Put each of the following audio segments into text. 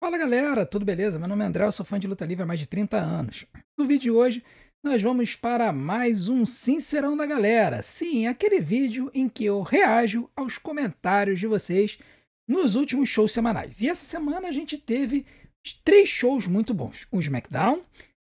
Fala galera, tudo beleza? Meu nome é André, eu sou fã de luta livre há mais de 30 anos. No vídeo de hoje, nós vamos para mais um Sincerão da Galera. Sim, aquele vídeo em que eu reajo aos comentários de vocês nos últimos shows semanais. E essa semana a gente teve três shows muito bons. O SmackDown,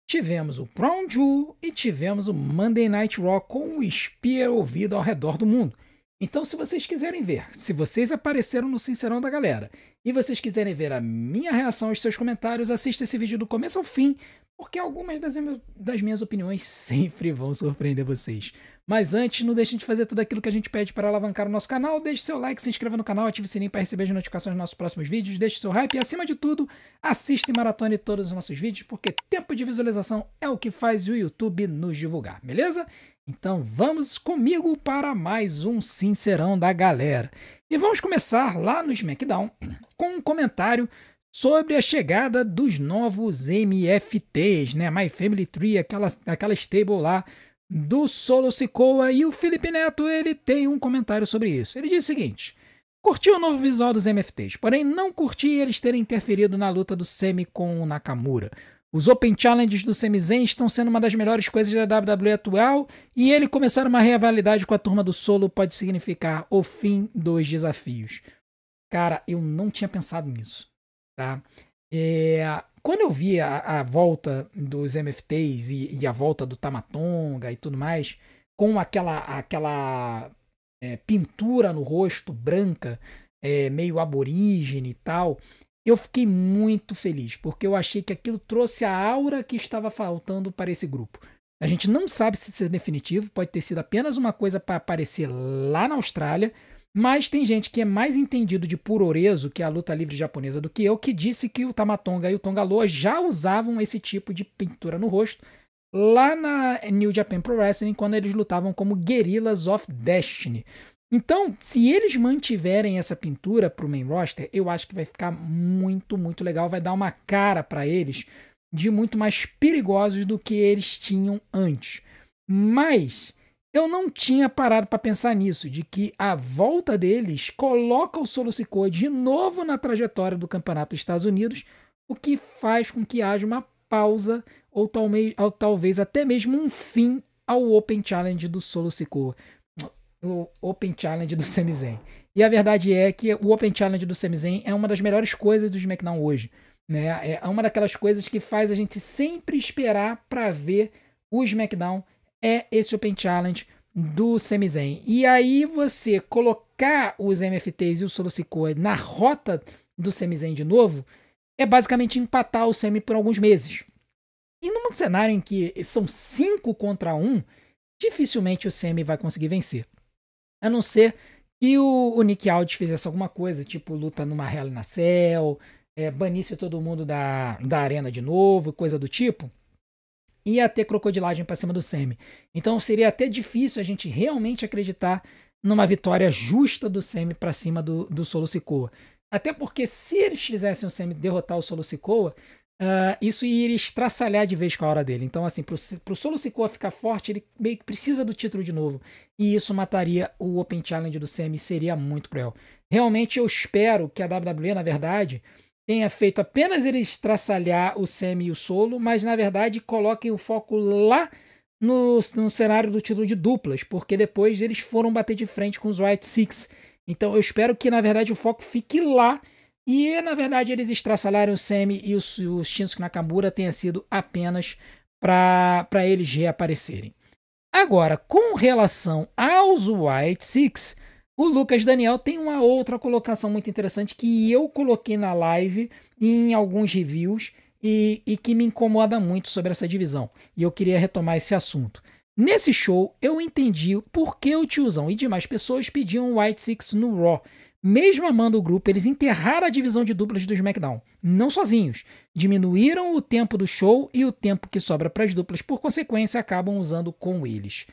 tivemos o Crown Jewel e tivemos o Monday Night Raw com o Spear ouvido ao redor do mundo. Então, se vocês quiserem ver, se vocês apareceram no Sincerão da Galera e vocês quiserem ver a minha reação aos seus comentários, assista esse vídeo do começo ao fim, porque algumas das minhas opiniões sempre vão surpreender vocês. Mas antes, não deixem de fazer tudo aquilo que a gente pede para alavancar o nosso canal. Deixe seu like, se inscreva no canal, ative o sininho para receber as notificações dos nossos próximos vídeos, deixe seu hype e, acima de tudo, assista e maratone todos os nossos vídeos, porque tempo de visualização é o que faz o YouTube nos divulgar, beleza? Então vamos comigo para mais um Sincerão da Galera. E vamos começar lá no SmackDown com um comentário sobre a chegada dos novos MFTs, né? My Family Tree, aquela stable lá do Solo Sikoa, e o Felipe Neto, ele tem um comentário sobre isso. Ele diz o seguinte: curti o novo visual dos MFTs, porém não curti eles terem interferido na luta do Semi com o Nakamura. Os Open Challenges do Sami Zayn estão sendo uma das melhores coisas da WWE atual, e ele começar uma rivalidade com a turma do Solo pode significar o fim dos desafios. Cara, eu não tinha pensado nisso, tá? Quando eu vi a volta dos MFTs e a volta do Tamatonga e tudo mais, com aquela pintura no rosto branca, meio aborígene e tal, eu fiquei muito feliz, porque eu achei que aquilo trouxe a aura que estava faltando para esse grupo. A gente não sabe se isso é definitivo, pode ter sido apenas uma coisa para aparecer lá na Austrália, mas tem gente que é mais entendido de puroreso, que é a luta livre japonesa, do que eu, que disse que o Tamatonga e o Tongaloa já usavam esse tipo de pintura no rosto lá na New Japan Pro Wrestling, quando eles lutavam como Guerrillas of Destiny. Então, se eles mantiverem essa pintura para o main roster, eu acho que vai ficar muito, muito legal. Vai dar uma cara para eles de muito mais perigosos do que eles tinham antes. Mas eu não tinha parado para pensar nisso, de que a volta deles coloca o Solo Sikoa de novo na trajetória do campeonato dos Estados Unidos, o que faz com que haja uma pausa ou talvez até mesmo um fim ao Open Challenge do Solo Sikoa. O Open Challenge do Sami Zayn. E a verdade é que o Open Challenge do Sami Zayn é uma das melhores coisas do SmackDown hoje, né? É uma daquelas coisas que faz a gente sempre esperar para ver o SmackDown, é esse Open Challenge do Sami Zayn. E aí você colocar os MFTs e o Solo Sikoa na rota do Sami Zayn de novo é basicamente empatar o Sami por alguns meses. E num cenário em que são 5 contra 1, dificilmente o Sami vai conseguir vencer. A não ser que o Nick Aldis fizesse alguma coisa, tipo luta numa Hell in a Cell, banisse todo mundo da arena de novo, coisa do tipo, ia ter crocodilagem pra cima do Sami. Então seria até difícil a gente realmente acreditar numa vitória justa do Sami pra cima do Solo Sikoa. Até porque se eles fizessem o Sami derrotar o Solo Sikoa, isso iria estraçalhar de vez com a hora dele. Então, assim, pro Solo Sikoa ficar forte, ele meio que precisa do título de novo. E isso mataria o Open Challenge do Sami, seria muito cruel. Realmente eu espero que a WWE, na verdade, tenha feito apenas ele estraçalhar o Sami e o Solo, mas na verdade coloquem o foco lá no cenário do título de duplas, porque depois eles foram bater de frente com os White Six. Então eu espero que na verdade o foco fique lá. E, na verdade, eles estraçalharem o Sami e o Shinsuke Nakamura tenha sido apenas para eles reaparecerem. Agora, com relação aos White Six, o Lucas Daniel tem uma outra colocação muito interessante que eu coloquei na live em alguns reviews e que me incomoda muito sobre essa divisão. E eu queria retomar esse assunto. Nesse show, eu entendi por que o tiozão e demais pessoas pediam o White Six no Raw. Mesmo amando o grupo, eles enterraram a divisão de duplas do SmackDown, não sozinhos. Diminuíram o tempo do show e o tempo que sobra para as duplas, por consequência, acabam usando com eles.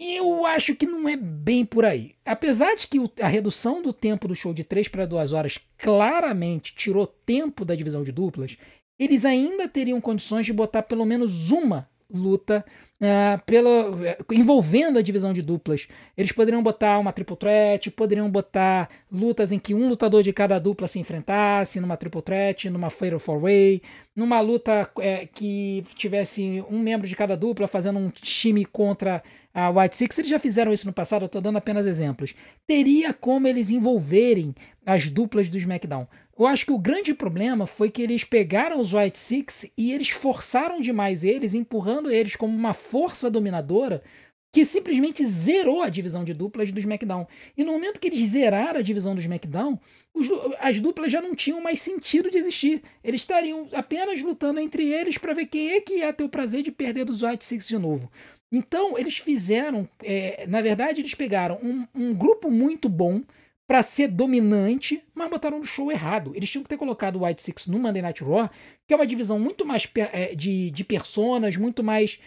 Eu acho que não é bem por aí. Apesar de que a redução do tempo do show de 3 para 2 horas claramente tirou tempo da divisão de duplas, eles ainda teriam condições de botar pelo menos uma luta envolvendo a divisão de duplas. Eles poderiam botar uma triple threat, poderiam botar lutas em que um lutador de cada dupla se enfrentasse numa triple threat, numa fatal four-way, numa luta que tivesse um membro de cada dupla fazendo um time contra a White Six. Eles já fizeram isso no passado, eu estou dando apenas exemplos. Teria como eles envolverem as duplas do SmackDown. Eu acho que o grande problema foi que eles pegaram os White Six e eles forçaram demais eles, empurrando eles como uma força dominadora que simplesmente zerou a divisão de duplas do SmackDown. E no momento que eles zeraram a divisão do SmackDown, as duplas já não tinham mais sentido de existir. Eles estariam apenas lutando entre eles para ver quem é que ia ter o prazer de perder dos White Six de novo. Então, eles fizeram, na verdade, eles pegaram um grupo muito bom para ser dominante, mas botaram no show errado. Eles tinham que ter colocado o White Six no Monday Night Raw, que é uma divisão muito mais de personas, muito mais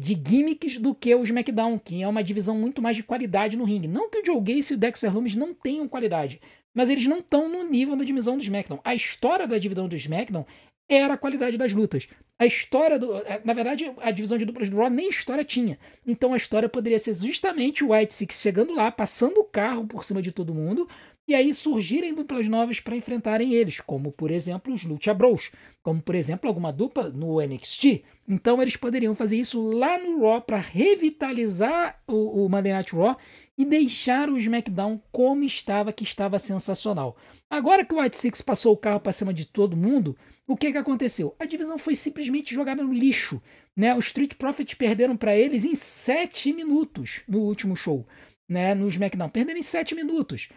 de gimmicks do que o SmackDown, que é uma divisão muito mais de qualidade no ringue. Não que o Joe Gacy e o Dexter Lumis não tenham qualidade, mas eles não estão no nível da divisão do SmackDown. A história da divisão do SmackDown era a qualidade das lutas. A história na verdade, a divisão de duplas do Raw nem história tinha. Então a história poderia ser justamente o White Six chegando lá, passando o carro por cima de todo mundo, e aí surgirem duplas novas para enfrentarem eles, como por exemplo os Lucha Bros, como por exemplo alguma dupla no NXT. Então eles poderiam fazer isso lá no Raw para revitalizar o Monday Night Raw e deixar o SmackDown como estava, que estava sensacional. Agora que o White Six passou o carro para cima de todo mundo, o que aconteceu? A divisão foi simplesmente jogada no lixo, né? Os Street Profits perderam para eles em 7 minutos no último show, né? No SmackDown, perderam em 7 minutos.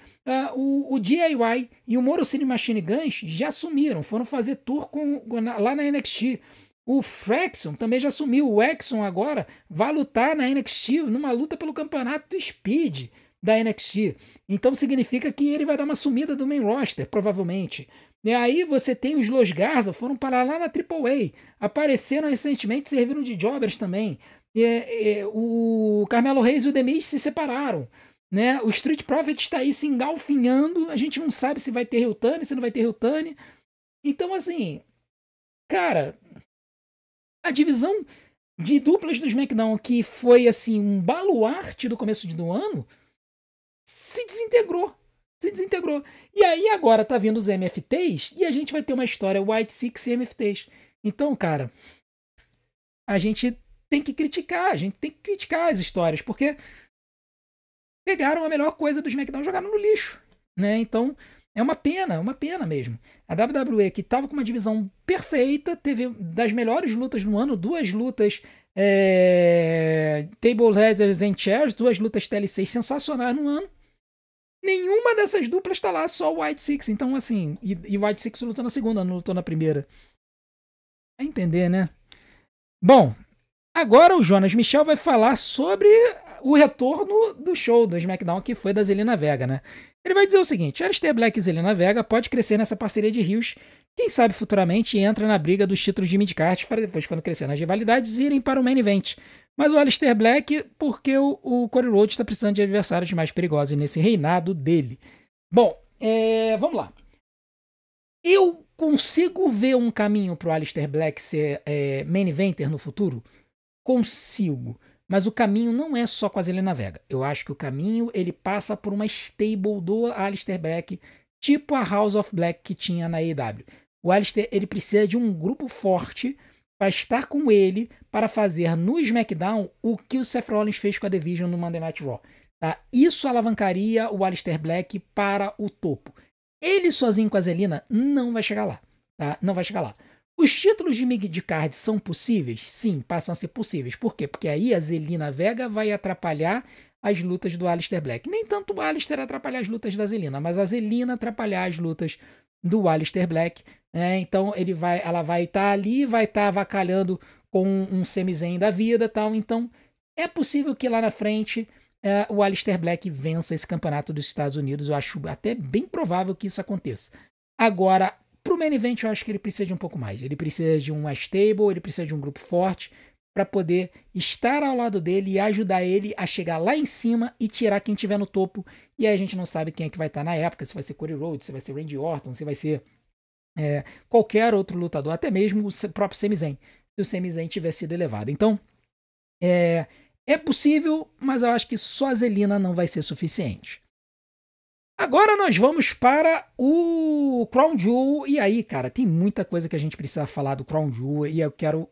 O DIY e o Motor City Machine Guns já sumiram, foram fazer tour lá na NXT. O Fraxon também já sumiu. O Exxon agora vai lutar na NXT, numa luta pelo campeonato Speed da NXT. Então significa que ele vai dar uma sumida do main roster, provavelmente. E aí você tem os Los Garza, foram parar lá na AAA. Apareceram recentemente, serviram de jobbers também. O Carmelo Reis e o The Miz se separaram. Né? O Street Profits está aí se engalfinhando. A gente não sabe se vai ter heel turn, se não vai ter heel turn. Então, assim, cara, a divisão de duplas do SmackDown, que foi assim um baluarte do começo do ano, se desintegrou. Se desintegrou. E aí agora tá vindo os MFTs e a gente vai ter uma história White Six e MFTs. Então, cara, a gente tem que criticar as histórias, porque pegaram a melhor coisa do SmackDown e jogaram no lixo, né? Então, é uma pena mesmo. A WWE, que estava com uma divisão perfeita, teve das melhores lutas no ano, 2 lutas Table Ladders and Chairs, 2 lutas TLC sensacionais no ano. Nenhuma dessas duplas está lá, só o White Six. Então, assim, e o White Six lutou na segunda, não lutou na primeira. É entender, né? Bom, agora o Jonas Michel vai falar sobre o retorno do show do SmackDown, que foi da Zelina Vega, né? Ele vai dizer o seguinte: Aleister Black e Zelina Vega pode crescer nessa parceria de rios, quem sabe futuramente entra na briga dos títulos de midcard para depois, quando crescer nas rivalidades, irem para o main event. Mas o Aleister Black, porque o Cody Rhodes está precisando de adversários mais perigosos nesse reinado dele. Bom, vamos lá. Eu consigo ver um caminho para o Aleister Black ser main eventer no futuro? Consigo. Mas o caminho não é só com a Zelina Vega. Eu acho que o caminho ele passa por uma stable do Aleister Black, tipo a House of Black que tinha na AEW. O Aleister ele precisa de um grupo forte para estar com ele para fazer no SmackDown o que o Seth Rollins fez com a Division no Monday Night Raw. Tá? Isso alavancaria o Aleister Black para o topo. Ele sozinho com a Zelina não vai chegar lá. Tá? Não vai chegar lá. Os títulos de midcard são possíveis? Sim, passam a ser possíveis. Por quê? Porque aí a Zelina Vega vai atrapalhar as lutas do Aleister Black. Nem tanto o Aleister atrapalhar as lutas da Zelina, mas a Zelina atrapalhar as lutas do Aleister Black. Então ela vai estar ali, vai estar avacalhando com um semi-zen da vida e tal. Então é possível que lá na frente o Aleister Black vença esse campeonato dos Estados Unidos. Eu acho até bem provável que isso aconteça. Agora, pro main event, eu acho que ele precisa de um pouco mais. Ele precisa de um stable, ele precisa de um grupo forte para poder estar ao lado dele e ajudar ele a chegar lá em cima e tirar quem estiver no topo. E aí a gente não sabe quem é que vai estar na época, se vai ser Cody Rhodes, se vai ser Randy Orton, se vai ser qualquer outro lutador, até mesmo o próprio Sami Zayn. se o Sami Zayn tivesse sido elevado. Então, é possível, mas eu acho que só a Zelina não vai ser suficiente. Agora nós vamos para o Crown Jewel. E aí, cara, tem muita coisa que a gente precisa falar do Crown Jewel. E eu quero,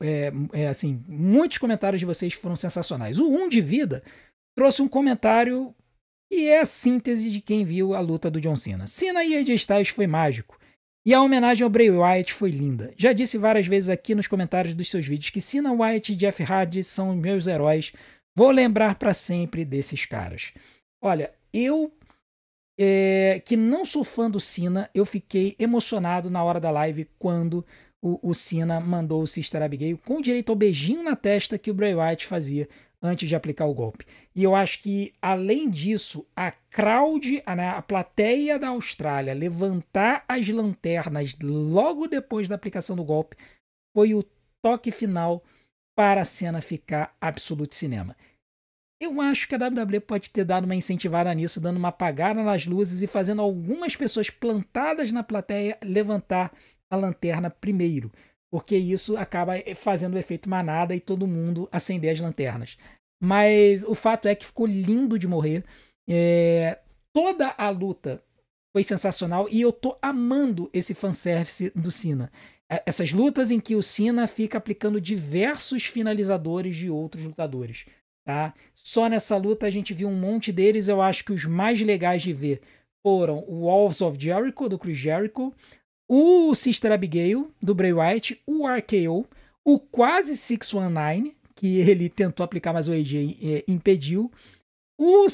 assim, muitos comentários de vocês foram sensacionais. O 1 de Vida trouxe um comentário que é a síntese de quem viu a luta do John Cena. Cena e AJ Styles foi mágico. E a homenagem ao Bray Wyatt foi linda. Já disse várias vezes aqui nos comentários dos seus vídeos que Cena, Wyatt e Jeff Hardy são meus heróis. Vou lembrar para sempre desses caras. Olha, eu que não sou fã do Cena, eu fiquei emocionado na hora da live quando o Cena mandou o Sister Abigail com direito ao beijinho na testa que o Bray Wyatt fazia antes de aplicar o golpe. E eu acho que, além disso, a crowd, a plateia da Austrália levantar as lanternas logo depois da aplicação do golpe foi o toque final para a cena ficar absoluto cinema. Eu acho que a WWE pode ter dado uma incentivada nisso, dando uma apagada nas luzes e fazendo algumas pessoas plantadas na plateia levantar a lanterna primeiro, porque isso acaba fazendo o efeito manada e todo mundo acender as lanternas. Mas o fato é que ficou lindo de morrer. Toda a luta foi sensacional e eu tô amando esse fanservice do Cena. Essas lutas em que o Cena fica aplicando diversos finalizadores de outros lutadores. Tá? Só nessa luta a gente viu um monte deles. Eu acho que os mais legais de ver foram o Walls of Jericho, do Chris Jericho, o Sister Abigail, do Bray Wyatt, o RKO, o quase 619, que ele tentou aplicar, mas o AJ impediu, o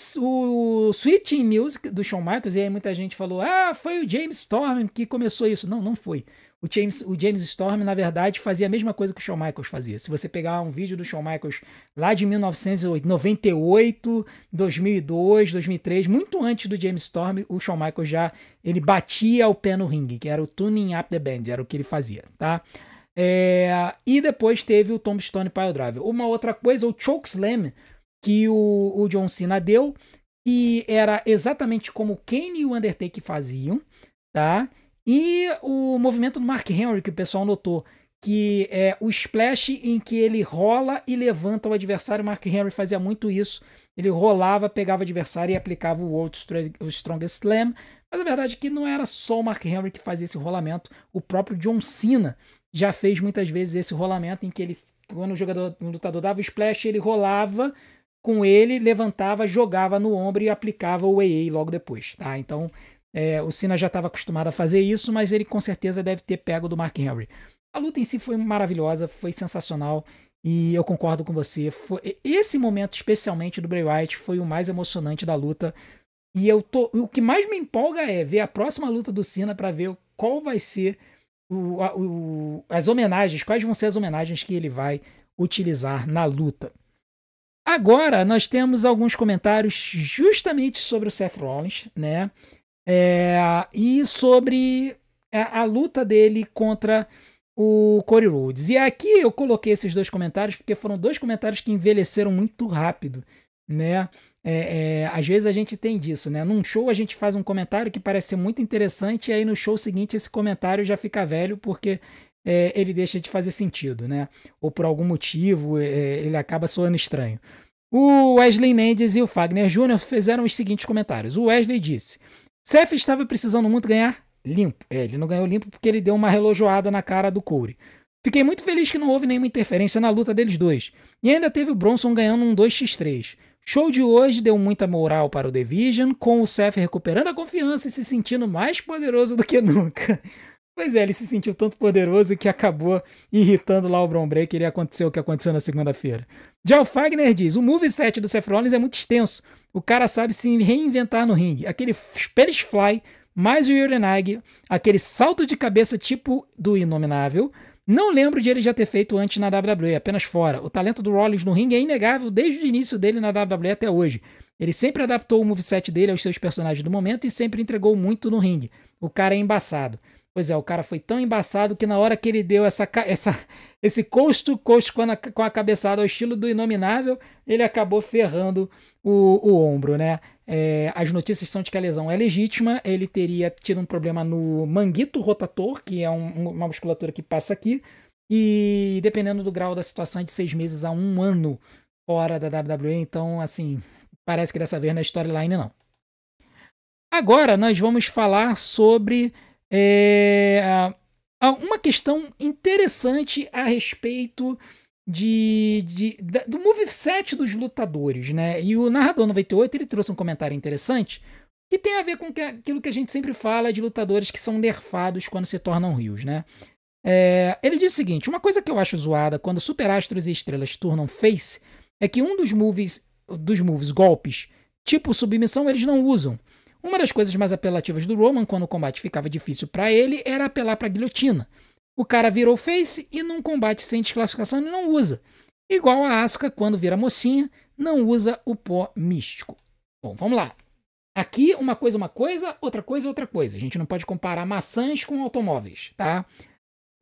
Sweet Chin Music, do Shawn Michaels, e aí muita gente falou, foi o James Storm que começou isso. Não, não foi. O James Storm, na verdade, fazia a mesma coisa que o Shawn Michaels fazia. Se você pegar um vídeo do Shawn Michaels lá de 1998, 2002, 2003, muito antes do James Storm, o Shawn Michaels ele batia o pé no ringue, que era o tuning up the band, era o que ele fazia, tá? E depois teve o Tombstone Piledriver. Uma outra coisa, o Chokeslam, que o John Cena deu, que era exatamente como o Kane e o Undertaker faziam, tá? E o movimento do Mark Henry, que o pessoal notou, que é o splash em que ele rola e levanta o adversário. O Mark Henry fazia muito isso. Ele rolava, pegava o adversário e aplicava o Strongest Slam. Mas a verdade é que não era só o Mark Henry que fazia esse rolamento. O próprio John Cena já fez muitas vezes esse rolamento em que ele, quando o lutador dava o splash, ele rolava com ele, levantava, jogava no ombro e aplicava o AA logo depois. Tá? Então, o Cena já estava acostumado a fazer isso, mas ele com certeza deve ter pego do Mark Henry. A luta em si foi maravilhosa, foi sensacional e eu concordo com você. Esse momento, especialmente do Bray Wyatt, foi o mais emocionante da luta. E o que mais me empolga é ver a próxima luta do Cena para ver qual vai ser as homenagens, quais vão ser as homenagens que ele vai utilizar na luta. Agora nós temos alguns comentários justamente sobre o Seth Rollins, né? E sobre a luta dele contra o Cody Rhodes. E aqui eu coloquei esses dois comentários porque foram dois comentários que envelheceram muito rápido, né? Às vezes a gente tem disso, né? Num show a gente faz um comentário que parece ser muito interessante e aí no show seguinte esse comentário já fica velho porque ele deixa de fazer sentido, né? Ou por algum motivo ele acaba soando estranho. O Wesley Mendes e o Fagner Jr. fizeram os seguintes comentários. O Wesley disse: Seth estava precisando muito ganhar limpo. Ele não ganhou limpo porque ele deu uma relojoada na cara do Cody. Fiquei muito feliz que não houve nenhuma interferência na luta deles dois. E ainda teve o Bronson ganhando um 2x3. Show de hoje deu muita moral para o Division, com o Seth recuperando a confiança e se sentindo mais poderoso do que nunca. Pois ele se sentiu tanto poderoso que acabou irritando lá o Bron Breakker e aconteceu o que aconteceu na segunda-feira. Já o Fagner diz, o moveset do Seth Rollins é muito extenso. O cara sabe se reinventar no ringue. Aquele Spanish Fly, mais o Uranage, aquele salto de cabeça tipo do Inominável. Não lembro de ele já ter feito antes na WWE, apenas fora. O talento do Rollins no ringue é inegável desde o início dele na WWE até hoje. Ele sempre adaptou o moveset dele aos seus personagens do momento e sempre entregou muito no ringue. O cara é embaçado. Pois é, o cara foi tão embaçado que na hora que ele deu esse coast to coast com a cabeçada ao estilo do Inominável, ele acabou ferrando o ombro, né? As notícias são de que a lesão é legítima, ele teria tido um problema no manguito rotator, que é uma musculatura que passa aqui, E dependendo do grau da situação, é de 6 meses a 1 ano fora da WWE. Então, assim, parece que dessa vez não é storyline, não. Agora nós vamos falar sobre uma questão interessante a respeito do moveset dos lutadores, né? E o Narrador 98 ele trouxe um comentário interessante que tem a ver com aquilo que a gente sempre fala de lutadores que são nerfados quando se tornam heels, né? Ele diz o seguinte: uma coisa que eu acho zoada quando superastros e estrelas tornam face é que um dos moves golpes, tipo submissão, eles não usam. Uma das coisas mais apelativas do Roman quando o combate ficava difícil pra ele era apelar pra guilhotina. O cara virou face e num combate sem desclassificação ele não usa. Igual a Asuka quando vira mocinha, não usa o pó místico. Bom, vamos lá. Aqui uma coisa, outra coisa, outra coisa. A gente não pode comparar maçãs com automóveis, tá?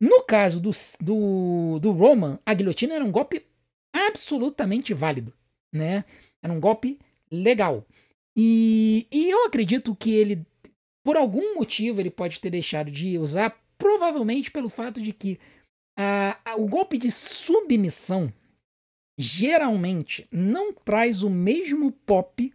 No caso do Roman, a guilhotina era um golpe absolutamente válido, né? Era um golpe legal. E eu acredito que ele, por algum motivo, ele pode ter deixado de usar, provavelmente pelo fato de que o golpe de submissão geralmente não traz o mesmo pop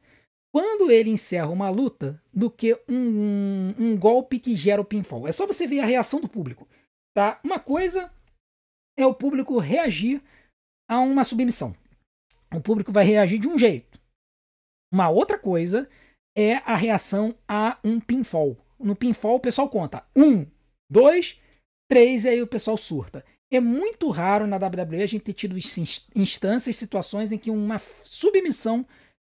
quando ele encerra uma luta do que um golpe que gera o pinfall. É só você ver a reação do público. Tá? Uma coisa é o público reagir a uma submissão. O público vai reagir de um jeito. Uma outra coisa é a reação a um pinfall. No pinfall o pessoal conta 1, 2, 3 e aí o pessoal surta. É muito raro na WWE a gente ter tido instâncias, situações em que uma submissão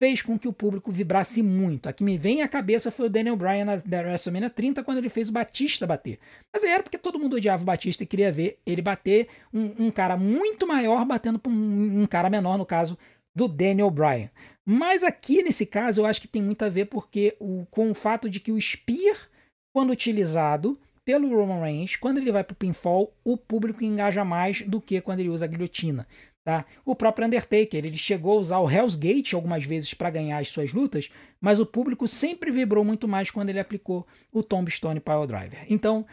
fez com que o público vibrasse muito. A que me vem à cabeça foi o Daniel Bryan na WrestleMania 30, quando ele fez o Batista bater. Mas era porque todo mundo odiava o Batista e queria ver ele bater um cara muito maior batendo para um cara menor, no caso do Daniel Bryan. Mas aqui, nesse caso, eu acho que tem muito a ver porque com o fato de que o Spear, quando utilizado pelo Roman Reigns, quando ele vai para o pinfall, o público engaja mais do que quando ele usa a guilhotina. Tá? O próprio Undertaker, ele chegou a usar o Hell's Gate algumas vezes para ganhar as suas lutas, mas o público sempre vibrou muito mais quando ele aplicou o Tombstone Piledriver. Então,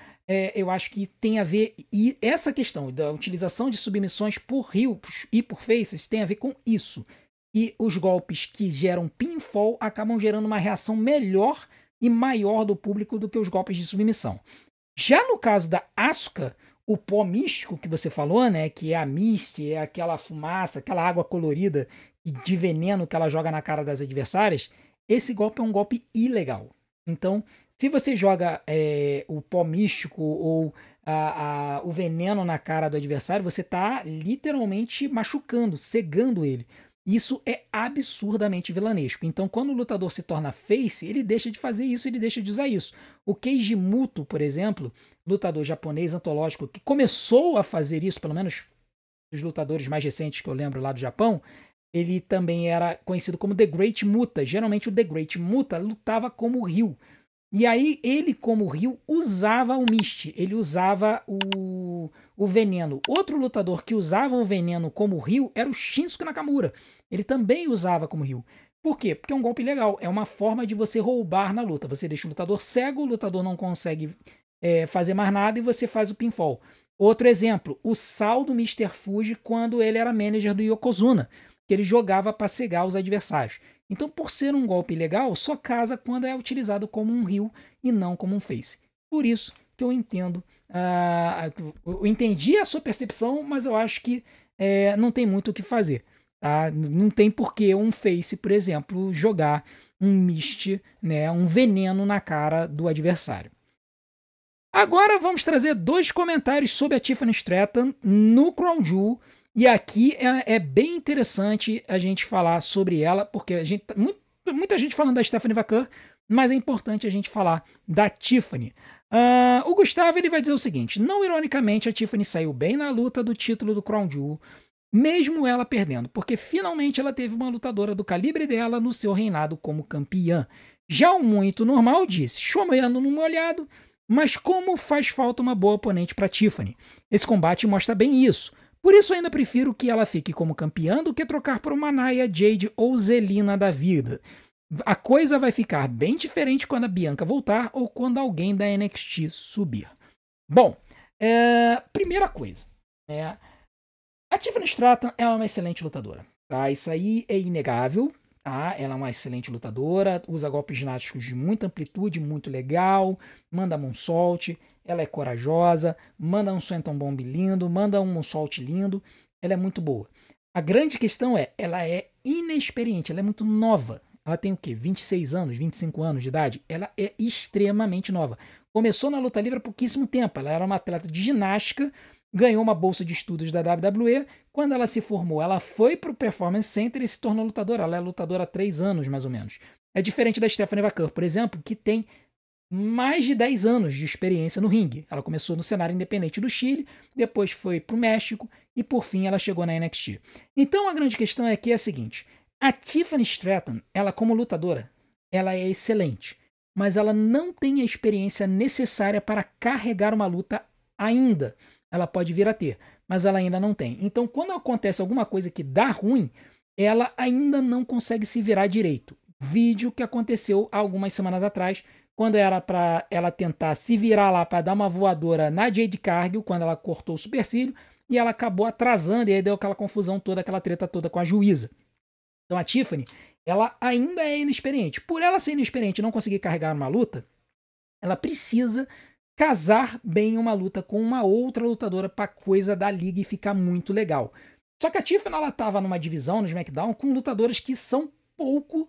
eu acho que tem a ver, e essa questão da utilização de submissões por heels e por faces tem a ver com isso. E os golpes que geram pinfall acabam gerando uma reação melhor e maior do público do que os golpes de submissão. Já no caso da Asuka, o pó místico que você falou, né, que é a Misty, é aquela fumaça, aquela água colorida de veneno que ela joga na cara das adversárias, esse golpe é um golpe ilegal. Então, se você joga o pó místico ou o veneno na cara do adversário, você está literalmente machucando, cegando ele. Isso é absurdamente vilanesco. Então, quando o lutador se torna face, ele deixa de fazer isso, ele deixa de usar isso. O Keiji Muto, por exemplo, lutador japonês antológico, que começou a fazer isso, pelo menos os lutadores mais recentes que eu lembro lá do Japão, ele também era conhecido como The Great Muta. Geralmente o The Great Muta lutava como heel. E aí ele, como heel, usava o Mist, ele usava o veneno. Outro lutador que usava o veneno como heel era o Shinsuke Nakamura. Ele também usava como heel. Por quê? Porque é um golpe legal. É uma forma de você roubar na luta. Você deixa o lutador cego, o lutador não consegue fazer mais nada e você faz o pinfall. Outro exemplo, o Sal do Mr. Fuji quando ele era manager do Yokozuna, que ele jogava para cegar os adversários. Então, por ser um golpe legal, só casa quando é utilizado como um heel e não como um face. Por isso que eu entendo, eu entendi a sua percepção, mas eu acho que não tem muito o que fazer. Tá? Não tem por que um face, por exemplo, jogar um mist, né, um veneno na cara do adversário. Agora vamos trazer 2 comentários sobre a Tiffany Stratton no Crown Jewel. E aqui é bem interessante a gente falar sobre ela, porque muita gente falando da Stephanie Vaquer, mas é importante a gente falar da Tiffany. O Gustavo ele vai dizer o seguinte: não ironicamente, a Tiffany saiu bem na luta do título do Crown Jewel, mesmo ela perdendo, porque finalmente ela teve uma lutadora do calibre dela no seu reinado como campeã. Já o Muito Normal disse, chomeando no molhado, mas como faz falta uma boa oponente para Tiffany. Esse combate mostra bem isso. Por isso ainda prefiro que ela fique como campeã do que trocar por uma Nia, Jade ou Zelina da vida. A coisa vai ficar bem diferente quando a Bianca voltar ou quando alguém da NXT subir. Bom, primeira coisa. né? A Tiffany Stratton é uma excelente lutadora, tá? Isso aí é inegável, tá? Ela é uma excelente lutadora, usa golpes ginásticos de muita amplitude, muito legal, manda moonsault, ela é corajosa, manda um Swanton Bomb lindo, manda um moonsault lindo, ela é muito boa. A grande questão é, ela é inexperiente, ela é muito nova. Ela tem o quê? 26 anos, 25 anos de idade? Ela é extremamente nova. Começou na luta livre há pouquíssimo tempo, ela era uma atleta de ginástica, ganhou uma bolsa de estudos da WWE. Quando ela se formou, ela foi para o Performance Center e se tornou lutadora. Ela é lutadora há 3 anos, mais ou menos. É diferente da Stephanie Vaquer, por exemplo, que tem mais de 10 anos de experiência no ringue. Ela começou no cenário independente do Chile, depois foi para o México e, por fim, ela chegou na NXT. Então, a grande questão aqui é a seguinte. A Tiffany Stratton, ela como lutadora, ela é excelente, mas ela não tem a experiência necessária para carregar uma luta ainda. Ela pode vir a ter, mas ela ainda não tem. Então, quando acontece alguma coisa que dá ruim, ela ainda não consegue se virar direito. Vídeo que aconteceu há algumas semanas atrás, quando era para ela tentar se virar lá para dar uma voadora na Jade Cargill, quando ela cortou o supercílio, e ela acabou atrasando, e aí deu aquela confusão toda, aquela treta toda com a juíza. Então a Tiffany, ela ainda é inexperiente. Por ela ser inexperiente e não conseguir carregar uma luta, ela precisa casar bem uma luta com uma outra lutadora para coisa da liga e ficar muito legal. Só que a Tiffany, ela estava numa divisão no SmackDown com lutadoras que são pouco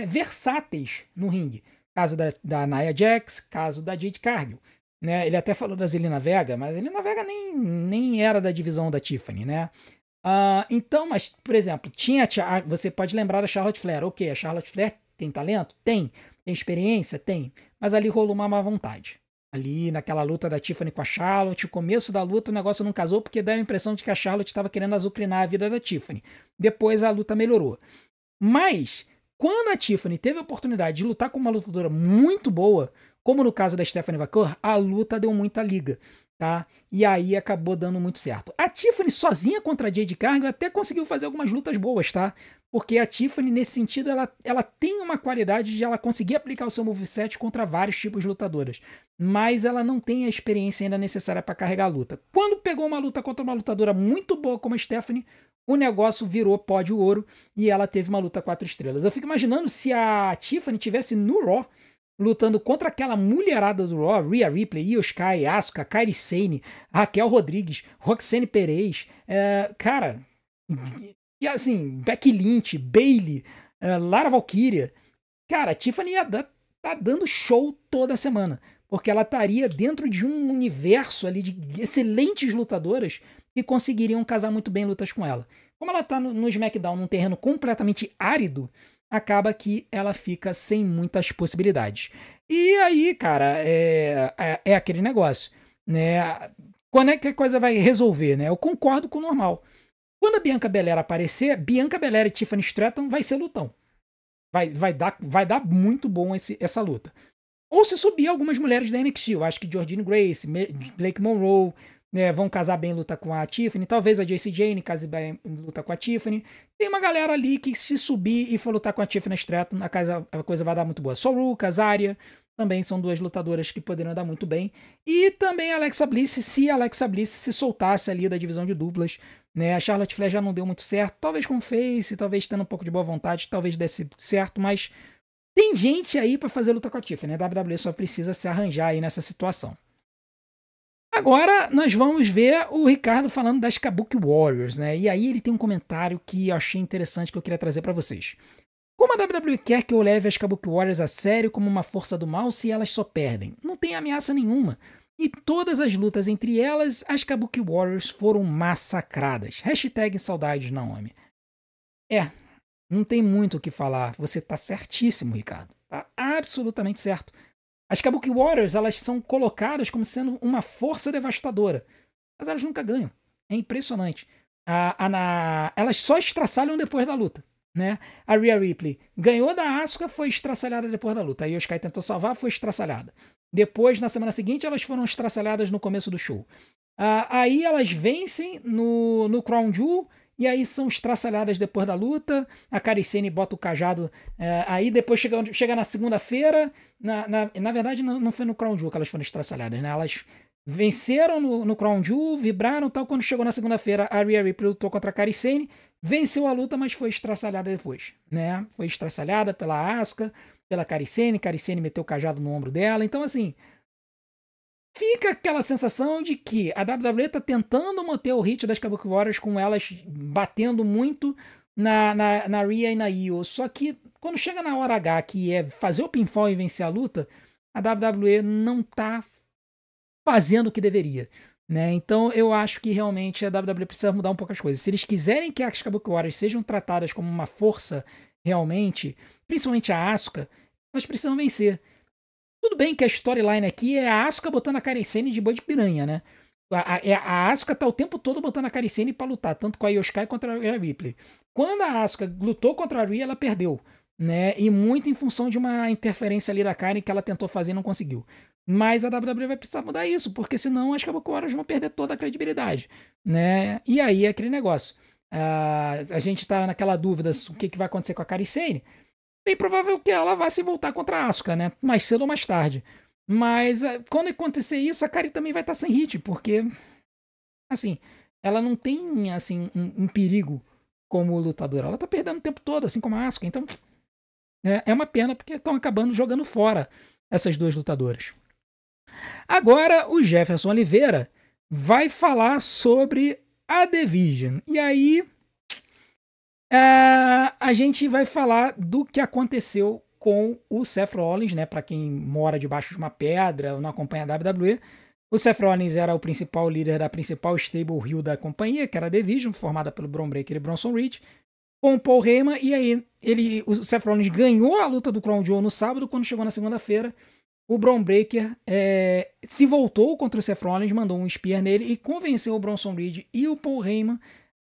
versáteis no ringue. Caso da Nia Jax, caso da Jade Cargill. Né? Ele até falou da Zelina Vega, mas a Zelina Vega nem era da divisão da Tiffany, né? Então, mas, por exemplo, você pode lembrar da Charlotte Flair. Ok, a Charlotte Flair tem talento? Tem. Tem experiência? Tem. Mas ali rolou uma má vontade. Ali naquela luta da Tiffany com a Charlotte, o começo da luta o negócio não casou porque deu a impressão de que a Charlotte estava querendo azucrinar a vida da Tiffany. Depois a luta melhorou. Mas, quando a Tiffany teve a oportunidade de lutar com uma lutadora muito boa, como no caso da Stephanie Vaquer, a luta deu muita liga. Tá? E aí acabou dando muito certo. A Tiffany sozinha contra a Jade Cargill até conseguiu fazer algumas lutas boas, tá? Porque a Tiffany, nesse sentido, ela tem uma qualidade de ela conseguir aplicar o seu moveset contra vários tipos de lutadoras. Mas ela não tem a experiência ainda necessária para carregar a luta. Quando pegou uma luta contra uma lutadora muito boa como a Stephanie, o negócio virou pó de ouro e ela teve uma luta 4 estrelas. Eu fico imaginando se a Tiffany tivesse no Raw lutando contra aquela mulherada do Raw, Rhea Ripley, Io Sky, Asuka, Kairi Sane, Raquel Rodrigues, Roxane Perez, cara, e assim, Becky Lynch, Bayley, Lara Valkyria, cara, a Tiffany tá dando show toda semana, porque ela estaria dentro de um universo ali de excelentes lutadoras que conseguiriam casar muito bem lutas com ela. Como ela tá no SmackDown num terreno completamente árido, acaba que ela fica sem muitas possibilidades. E aí, cara, é aquele negócio, né? Quando é que a coisa vai resolver, né? Eu concordo com o normal. Quando a Bianca Belair aparecer, Bianca Belair e Tiffany Stratton vai ser lutão. Vai dar muito bom essa luta. Ou se subir algumas mulheres da NXT, eu acho que Jordynne Grace, Blake Monroe, né, vão casar bem luta com a Tiffany, talvez a Jacy Jayne case bem luta com a Tiffany. Tem uma galera ali que se subir e for lutar com a Tiffany Stratton, a coisa vai dar muito boa. Soruka, Zarya, também são duas lutadoras que poderiam dar muito bem. E também a Alexa Bliss, se a Alexa Bliss se soltasse ali da divisão de duplas, né, a Charlotte Flair já não deu muito certo, talvez com face, talvez tendo um pouco de boa vontade, talvez desse certo, mas tem gente aí pra fazer luta com a Tiffany, né? A WWE só precisa se arranjar aí nessa situação. Agora nós vamos ver o Ricardo falando das Kabuki Warriors, né? E aí ele tem um comentário que eu achei interessante que eu queria trazer para vocês. Como a WWE quer que eu leve as Kabuki Warriors a sério como uma força do mal se elas só perdem? Não tem ameaça nenhuma. E todas as lutas entre elas, as Kabuki Warriors foram massacradas. Hashtag saudades Naomi. Não tem muito o que falar. Você tá certíssimo, Ricardo. Tá absolutamente certo. As Kabuki Warriors, elas são colocadas como sendo uma força devastadora. Mas elas nunca ganham. É impressionante. Elas só estraçalham depois da luta. Né? A Rhea Ripley ganhou da Asuka, foi estraçalhada depois da luta. A Io Sky tentou salvar, foi estraçalhada. Depois, na semana seguinte, elas foram estraçalhadas no começo do show. Aí elas vencem no Crown Jewel, e aí são estraçalhadas depois da luta. A Kairi Sane bota o cajado. Aí depois chega na segunda-feira. Na verdade, não foi no Crown Jewel que elas foram estraçalhadas, né? Elas venceram no Crown Jewel, vibraram tal. Quando chegou na segunda-feira, a Rhea Ripley lutou contra a Kairi Sane, venceu a luta, mas foi estraçalhada depois, né? Foi estraçalhada pela Asuka, pela Kairi Sane meteu o cajado no ombro dela. Então, assim, fica aquela sensação de que a WWE tá tentando manter o hit das Kabuki Warriors com elas batendo muito na Rhea e na Io. Só que quando chega na hora H, que é fazer o pinfall e vencer a luta, a WWE não tá fazendo o que deveria, né? Então eu acho que realmente a WWE precisa mudar um pouco as coisas. Se eles quiserem que as Kabuki Warriors sejam tratadas como uma força realmente, principalmente a Asuka, elas precisam vencer. Tudo bem que a storyline aqui é a Asuka botando a Kairi Sane de boi de piranha, né? A Asuka tá o tempo todo botando a Kairi Sane pra lutar, tanto com a Io Shirai contra a Rhea Ripley. Quando a Asuka lutou contra a Rhea, ela perdeu, né? E muito em função de uma interferência ali da Kairi que ela tentou fazer e não conseguiu. Mas a WWE vai precisar mudar isso, porque senão as Kabuki Warriors vão perder toda a credibilidade, né? E aí é aquele negócio. A gente tá naquela dúvida o que vai acontecer com a Kairi Sane. Bem provável que ela vá se voltar contra a Asuka, né? Mais cedo ou mais tarde. Mas quando acontecer isso, a Kairi também vai estar sem hit, porque, assim, ela não tem, assim, um perigo como lutadora. Ela tá perdendo o tempo todo, assim como a Asuka. Então, é uma pena, porque estão acabando jogando fora essas duas lutadoras. Agora, o Jefferson Oliveira vai falar sobre a Division. E aí, a gente vai falar do que aconteceu com o Seth Rollins, né? Para quem mora debaixo de uma pedra ou não acompanha a WWE, o Seth Rollins era o principal líder da principal stable heel da companhia, que era a Division, formada pelo Bron Breakker e Bronson Reed, com o Paul Heyman. E aí o Seth Rollins ganhou a luta do Crown Jewel no sábado. Quando chegou na segunda-feira, o Bron Breakker se voltou contra o Seth Rollins, mandou um spear nele e convenceu o Bronson Reed e o Paul Heyman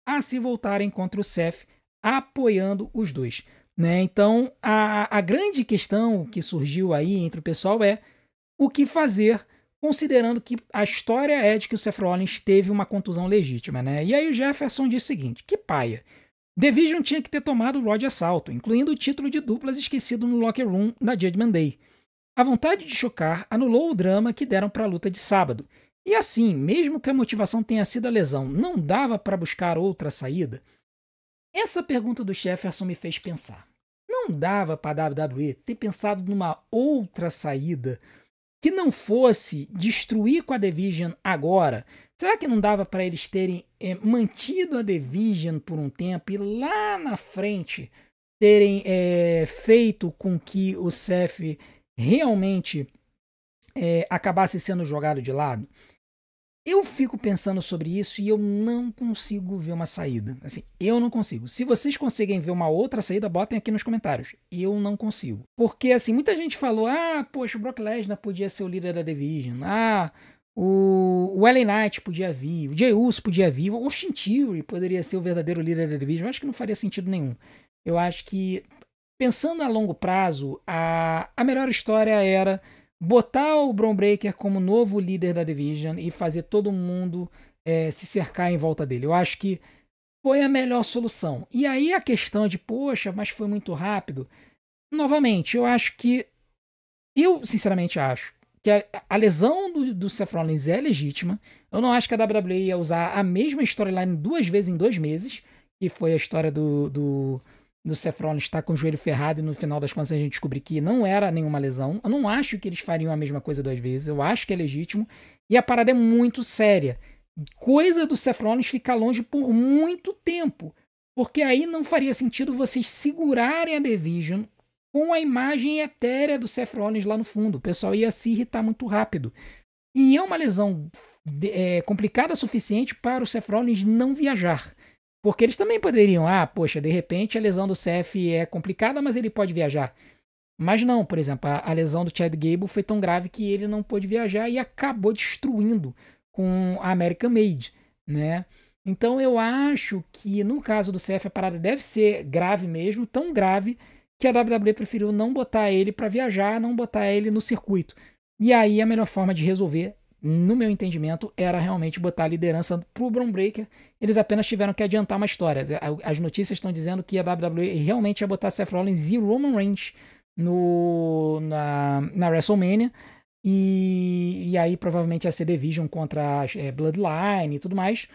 a se voltarem contra o Seth, apoiando os dois, né? Então, a grande questão que surgiu aí entre o pessoal é o que fazer, considerando que a história é de que o Seth Rollins teve uma contusão legítima, né? E aí o Jefferson disse o seguinte: que paia. Division tinha que ter tomado o Raw de assalto, incluindo o título de duplas esquecido no locker room na Judgment Day. A vontade de chocar anulou o drama que deram para a luta de sábado. E assim, mesmo que a motivação tenha sido a lesão, não dava para buscar outra saída? Essa pergunta do Jefferson me fez pensar. Não dava para a WWE ter pensado numa outra saída que não fosse destruir com a Division agora? Será que não dava para eles terem mantido a Division por um tempo e lá na frente terem feito com que o Seth realmente acabasse sendo jogado de lado? Eu fico pensando sobre isso e eu não consigo ver uma saída. Assim, eu não consigo. Se vocês conseguem ver uma outra saída, botem aqui nos comentários. Eu não consigo. Porque, assim, muita gente falou: poxa, o Brock Lesnar podia ser o líder da Division. O LA Knight podia vir. O Jey Uso podia vir. O Austin Theory poderia ser o verdadeiro líder da Division. Eu acho que não faria sentido nenhum. Eu acho que, pensando a longo prazo, a melhor história era botar o Bron Breakker como novo líder da Division e fazer todo mundo se cercar em volta dele. Eu acho que foi a melhor solução. E aí a questão de, poxa, mas foi muito rápido. Novamente, eu sinceramente acho que a lesão do Seth Rollins é legítima. Eu não acho que a WWE ia usar a mesma storyline 2 vezes em 2 meses, que foi a história do Seth Rollins estar com o joelho ferrado e no final das contas a gente descobrir que não era nenhuma lesão. Eu não acho que eles fariam a mesma coisa 2 vezes. Eu acho que é legítimo. E a parada é muito séria. Coisa do Seth Rollins ficar longe por muito tempo. Porque aí não faria sentido vocês segurarem a Division com a imagem etérea do Seth Rollins lá no fundo. O pessoal ia se irritar muito rápido. E é uma lesão complicada o suficiente para o Seth Rollins não viajar. Porque eles também poderiam, poxa, de repente a lesão do Seth é complicada, mas ele pode viajar. Mas não, por exemplo, a lesão do Chad Gable foi tão grave que ele não pôde viajar e acabou destruindo com a American Made, né? Então eu acho que no caso do Seth a parada deve ser grave mesmo, tão grave que a WWE preferiu não botar ele para viajar, não botar ele no circuito. E aí a melhor forma de resolver, no meu entendimento, era realmente botar a liderança pro Bron Breakker. Eles apenas tiveram que adiantar uma história. As notícias estão dizendo que a WWE realmente ia botar Seth Rollins e Roman Reigns na WrestleMania. e aí provavelmente a CD Vision contra a Bloodline e tudo mais.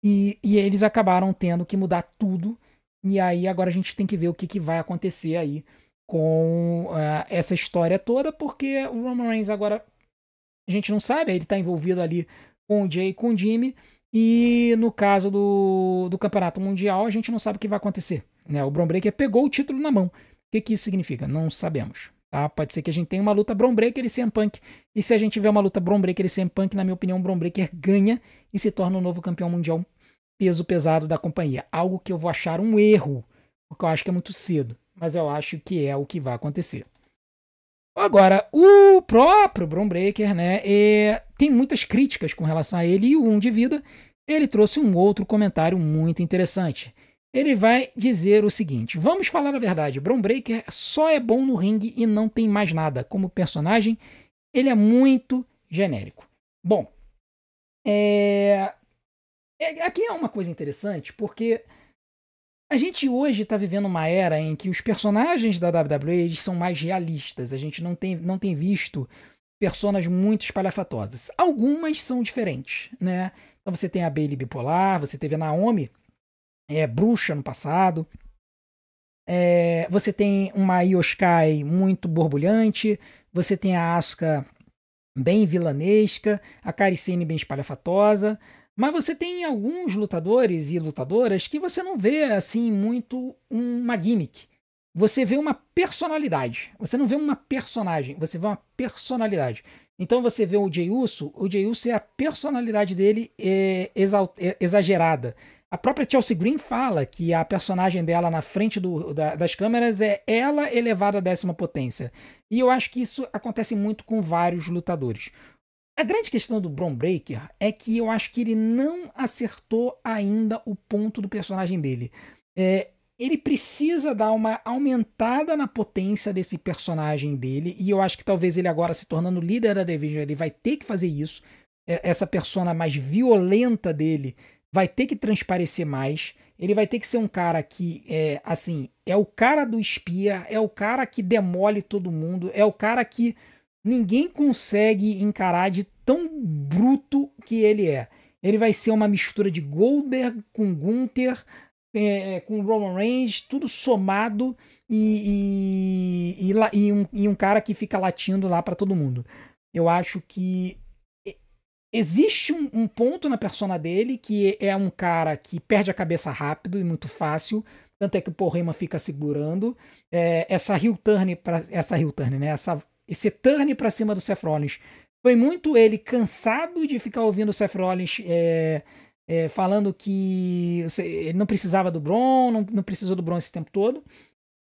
E eles acabaram tendo que mudar tudo. E aí agora a gente tem que ver o que, que vai acontecer aí com essa história toda, porque o Roman Reigns agora a gente não sabe, ele está envolvido ali com o Jay e com o Jimmy. E no caso do Campeonato Mundial, a gente não sabe o que vai acontecer. Né? O Bron Breakker pegou o título na mão. O que, que isso significa? Não sabemos. Tá? Pode ser que a gente tenha uma luta Bron Breakker e CM Punk. E se a gente tiver uma luta Bron Breakker e CM Punk, na minha opinião, o Bron Breakker ganha e se torna o novo campeão mundial peso pesado da companhia. Algo que eu vou achar um erro, porque eu acho que é muito cedo. Mas eu acho que é o que vai acontecer. Agora, o próprio Bron Breakker, né, tem muitas críticas com relação a ele, e o 1 de Vida, ele trouxe um outro comentário muito interessante. Ele vai dizer o seguinte: vamos falar a verdade, Bron Breakker só é bom no ringue e não tem mais nada. Como personagem, ele é muito genérico. Bom, aqui é uma coisa interessante, porque a gente hoje está vivendo uma era em que os personagens da WWE eles são mais realistas. A gente não tem visto personas muito espalhafatosas. Algumas são diferentes, né? Então você tem a Bayley bipolar, você teve a Naomi, bruxa no passado. Você tem uma Io Sky muito borbulhante. Você tem a Asuka bem vilanesca, a Kairi Sane bem espalhafatosa. Mas você tem alguns lutadores e lutadoras que você não vê assim muito uma gimmick. Você vê uma personalidade. Você não vê uma personagem, você vê uma personalidade. Então você vê o Jey Uso é a personalidade dele exagerada. A própria Chelsea Green fala que a personagem dela na frente das câmeras é ela elevada à 10ª potência. E eu acho que isso acontece muito com vários lutadores. A grande questão do Bron Breakker é que eu acho que ele não acertou ainda o ponto do personagem dele. Ele precisa dar uma aumentada na potência desse personagem dele, e eu acho que talvez ele agora se tornando líder da Division, ele vai ter que fazer isso. Essa persona mais violenta dele vai ter que transparecer mais. Ele vai ter que ser um cara que é o cara do espia, é o cara que demole todo mundo, é o cara que ninguém consegue encarar de tão bruto que ele é. Ele vai ser uma mistura de Goldberg com Gunther, com Roman Reigns, tudo somado e um cara que fica latindo lá para todo mundo. Eu acho que existe um ponto na persona dele que é um cara que perde a cabeça rápido e muito fácil. Tanto é que o Paul Heyman fica segurando. Esse turn pra cima do Seth Rollins foi muito ele cansado de ficar ouvindo o Seth Rollins falando que ele não precisava do Braun, não precisou do Braun esse tempo todo.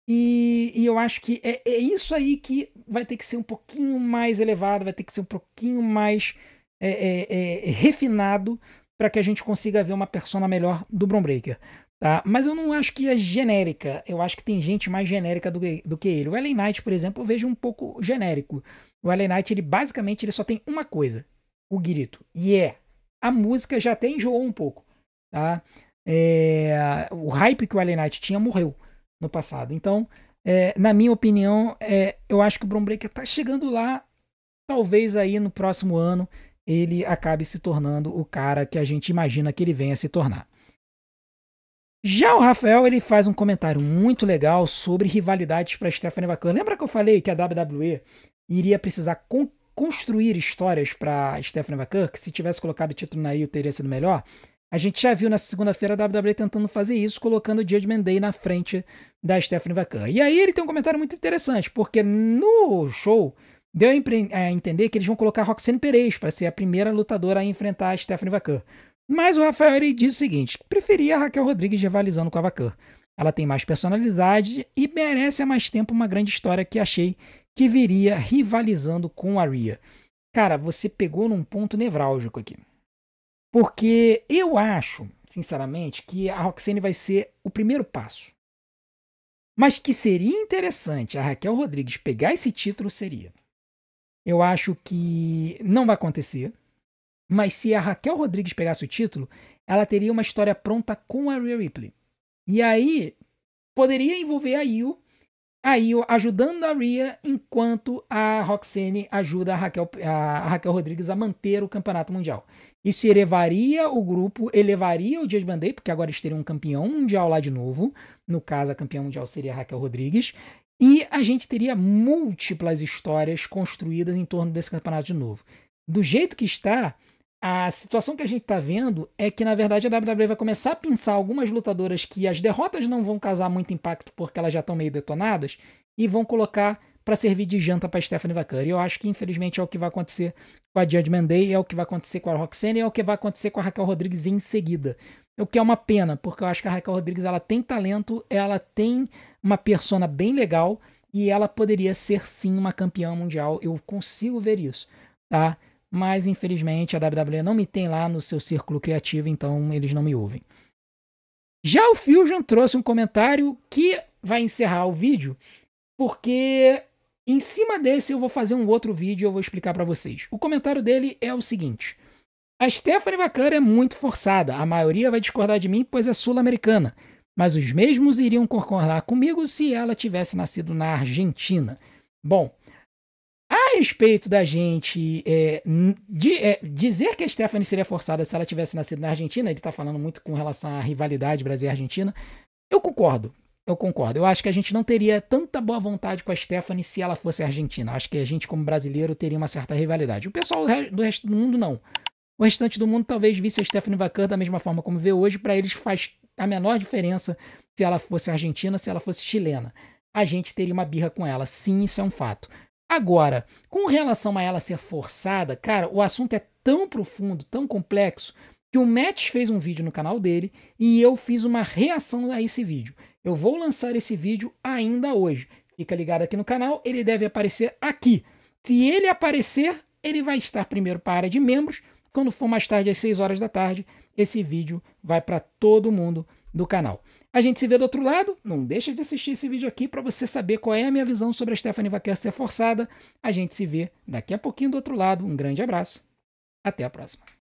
E eu acho que é isso aí que vai ter que ser um pouquinho mais elevado, vai ter que ser um pouquinho mais refinado para que a gente consiga ver uma persona melhor do Bron Breakker. Tá? Mas eu não acho que é genérica. Eu acho que tem gente mais genérica do que ele. O LA Knight, por exemplo, eu vejo um pouco genérico. O LA Knight, ele só tem uma coisa: o grito. E a música já até enjoou um pouco. Tá? O hype que o LA Knight tinha morreu no passado. Então, na minha opinião, eu acho que o Bron Breakker tá chegando lá. Talvez aí no próximo ano ele acabe se tornando o cara que a gente imagina que ele venha se tornar. Já o Rafael, ele faz um comentário muito legal sobre rivalidades para Stephanie McMahon. Lembra que eu falei que a WWE iria precisar construir histórias para Stephanie McMahon, que se tivesse colocado o título na Io teria sido melhor? A gente já viu nessa segunda-feira a WWE tentando fazer isso, colocando o Judgment Day na frente da Stephanie McMahon. E aí ele tem um comentário muito interessante, porque no show deu a entender que eles vão colocar a Roxanne Perez para ser a primeira lutadora a enfrentar a Stephanie McMahon. Mas o Rafael ele diz o seguinte: preferia a Raquel Rodrigues rivalizando com a McMahon. Ela tem mais personalidade e merece há mais tempo uma grande história que achei que viria rivalizando com a Rhea. Cara, você pegou num ponto nevrálgico aqui. Porque eu acho, sinceramente, que a Roxanne vai ser o primeiro passo. Mas que seria interessante a Raquel Rodrigues pegar esse título, seria. Eu acho que não vai acontecer. Mas se a Raquel Rodrigues pegasse o título, ela teria uma história pronta com a Rhea Ripley. E aí, poderia envolver a Io. Aí, ajudando a Rhea, enquanto a Roxane ajuda a Raquel Rodrigues a manter o campeonato mundial. Isso elevaria o grupo, elevaria o Judgment Day, porque agora eles teriam um campeão mundial lá de novo. No caso, a campeã mundial seria a Raquel Rodrigues. E a gente teria múltiplas histórias construídas em torno desse campeonato de novo. Do jeito que está, a situação que a gente está vendo é que, na verdade, a WWE vai começar a pensar algumas lutadoras que as derrotas não vão causar muito impacto porque elas já estão meio detonadas e vão colocar para servir de janta para Stephanie Vaquer. E eu acho que, infelizmente, é o que vai acontecer com a Judgment Day, é o que vai acontecer com a Roxane, é o que vai acontecer com a Raquel Rodrigues em seguida. O que é uma pena, porque eu acho que a Raquel Rodrigues ela tem talento, ela tem uma persona bem legal e ela poderia ser, sim, uma campeã mundial. Eu consigo ver isso, tá? Mas infelizmente a WWE não me tem lá no seu círculo criativo, então eles não me ouvem. Já o Fusion trouxe um comentário que vai encerrar o vídeo, porque em cima desse eu vou fazer um outro vídeo e eu vou explicar para vocês. O comentário dele é o seguinte: a Stephanie Vaquer é muito forçada, a maioria vai discordar de mim pois é sul-americana, mas os mesmos iriam concordar comigo se ela tivesse nascido na Argentina. Bom, a respeito da gente dizer que a Stephanie seria forçada se ela tivesse nascido na Argentina, ele está falando muito com relação à rivalidade Brasil e Argentina, eu concordo. Eu concordo. Eu acho que a gente não teria tanta boa vontade com a Stephanie se ela fosse argentina. Acho que a gente, como brasileiro, teria uma certa rivalidade. O pessoal do resto do mundo, não. O restante do mundo talvez visse a Stephanie Vaquer da mesma forma como vê hoje. Para eles faz a menor diferença se ela fosse argentina, se ela fosse chilena. A gente teria uma birra com ela. Sim, isso é um fato. Agora, com relação a ela ser forçada, cara, o assunto é tão profundo, tão complexo, que o Matt fez um vídeo no canal dele e eu fiz uma reação a esse vídeo. Eu vou lançar esse vídeo ainda hoje. Fica ligado aqui no canal, ele deve aparecer aqui. Se ele aparecer, ele vai estar primeiro para a área de membros. Quando for mais tarde, às 6 horas da tarde, esse vídeo vai para todo mundo do canal. A gente se vê do outro lado. Não deixa de assistir esse vídeo aqui para você saber qual é a minha visão sobre a Stephanie Vaquer ser forçada. A gente se vê daqui a pouquinho do outro lado. Um grande abraço. Até a próxima.